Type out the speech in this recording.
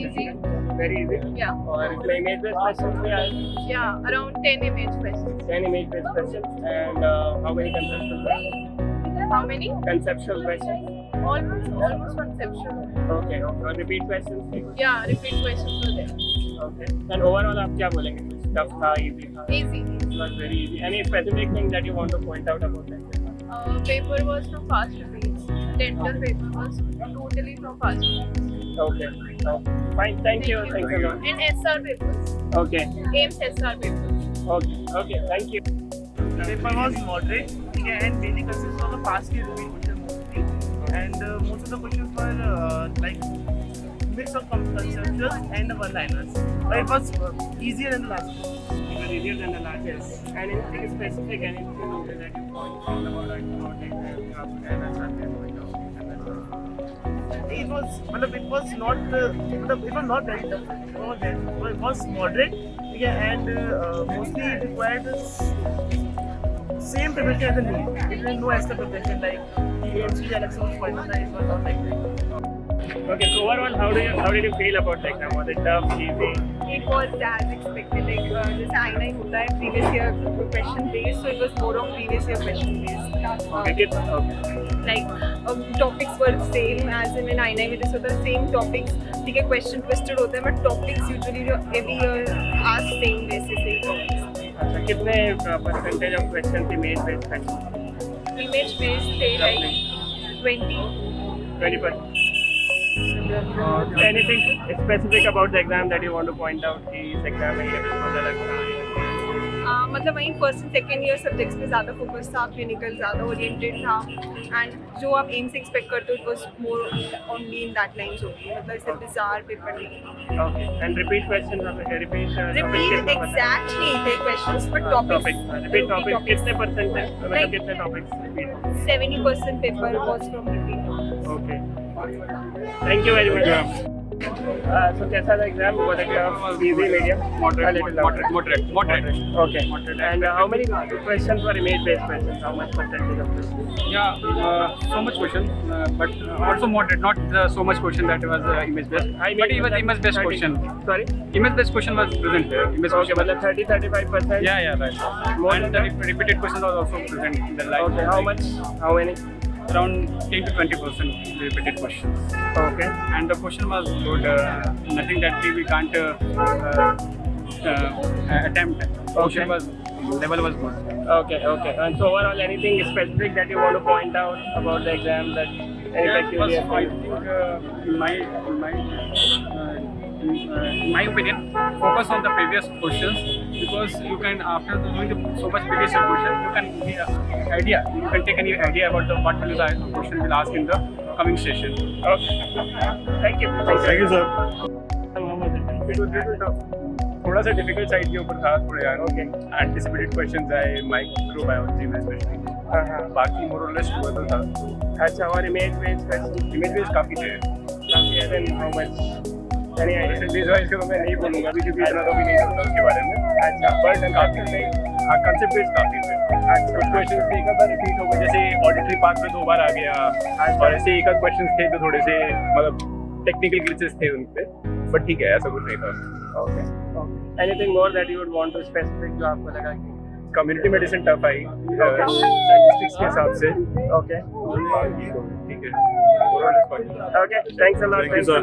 easy. Very easy. Yeah. और इसमें image based questions भी आए. Yeah, around 10 image questions. 10 image based questions and how many conceptual questions? How many? Conceptual questions. Almost conceptual. Okay. और repeat questions. Yeah, repeat questions were there. Okay. And overall आप क्या बोलेंगे? Tough था, easy था? Easy. It was very easy. Any specific thing that you want to point out about that? Paper was from fast repeats. Dental paper was totally from fast repeats. Okay. Fine. Thank you. Thanks a lot. And SR papers. Okay. AIMS SR papers. Okay. Thank you. The paper was moderate, okay, and mainly consists of the past year repeat question mostly, and most of the questions were like mix of conceptual and one-liners. But it was easier than the last one. It was easier than the last. Yes. And anything specific, anything that you point about it, It was not very tough. It was moderate, yeah, and mostly it required same preparation as the NEET. It was no extra preparation like the MC Alexa was quite nice. It was not like that. Okay, so overall, how did you feel about the exam? Was it tough, easy? It was as expected, like this INI होता है previous year question based, so it was more of previous year question based. Okay. Like topics were same as in INI में जैसे होता है same topics. ठीक है, question twisted होते हैं, but topics usually जो every year ask same basis से topics. अच्छा, कितने percentage of questions image based questions? Image based थे like 20%. Anything specific about the exam that you want to point out कि इस exam में ये बिल्कुल अलग था? मतलब वहीं first and second year subjects पे ज़्यादा फोकस था, क्लिनिकल ज़्यादा ओरिएंटेड था, एंड जो आप एम से एक्सपेक्ट करते हो it was more only in that lines होगी, मतलब इसे बिजार पेपर नहीं. Okay. And repeat questions, repeat exact नहीं थे questions but topics. Repeat topics कितने percentage? मतलब कितने topics repeat? 70% paper was from repeat. Okay. Thank you very much. So कैसा था exam? Was it easy, medium? Moderate. Okay. And how many questions were image-based questions? How much percentage of this? Yeah, so much question, but also moderate, not so much question that was image-based. But even image-based 30. question. Sorry? Image-based question was present there. Image Okay, question. मतलब 30-35%? Yeah, right. More And than the that? repeated question was also present in the live. Okay, how much? How many? Around 10 to 20% repeated questions. Okay. And the question was good. Nothing that we can't attempt. Question was level was good. Okay. And so overall, anything specific that you want to point out about the exam that any peculiar I thing? think in my opinion, focus on the previous questions, because you can, after doing so much previous question, you can get idea. You can take any idea about what will the question will ask in the coming session. Okay. Thank you. Thank you, sir. It was little tough. थोड़ा सा difficult side के ऊपर था थोड़े यार. Okay. Anticipated questions आए microbiology में specially. बाकी मोर और लेस हुआ तो था. अच्छा, और image-based questions? इमेज बेस काफी थे. काफी है, then how much? Any idea? Percentage wise का तो मैं नहीं बोलूंगा अभी, क्योंकि इतना तो भी नहीं होता उसके बारे में. अच्छा, बट काफी नहीं. हाँ, कंसेप्ट बेस काफी थे. कुछ क्वेश्चंस थे एक आध रिपीट हो गए, जैसे ऑडिटरी पार्ट में 2 बार आ गया, और ऐसे एक आध क्वेश्चंस थे जो थोड़े से मतलब टेक्निकल ग्लिचेस थे उन पे. बट ठीक है, ऐसा कुछ नहीं था. Okay. Anything more that you would want to specific जो आपको लगा कि? Community medicine tough I statistics के हिसाब से. Okay. बाकी तो ठीक है. Okay. Thanks a lot. Thank you, sir.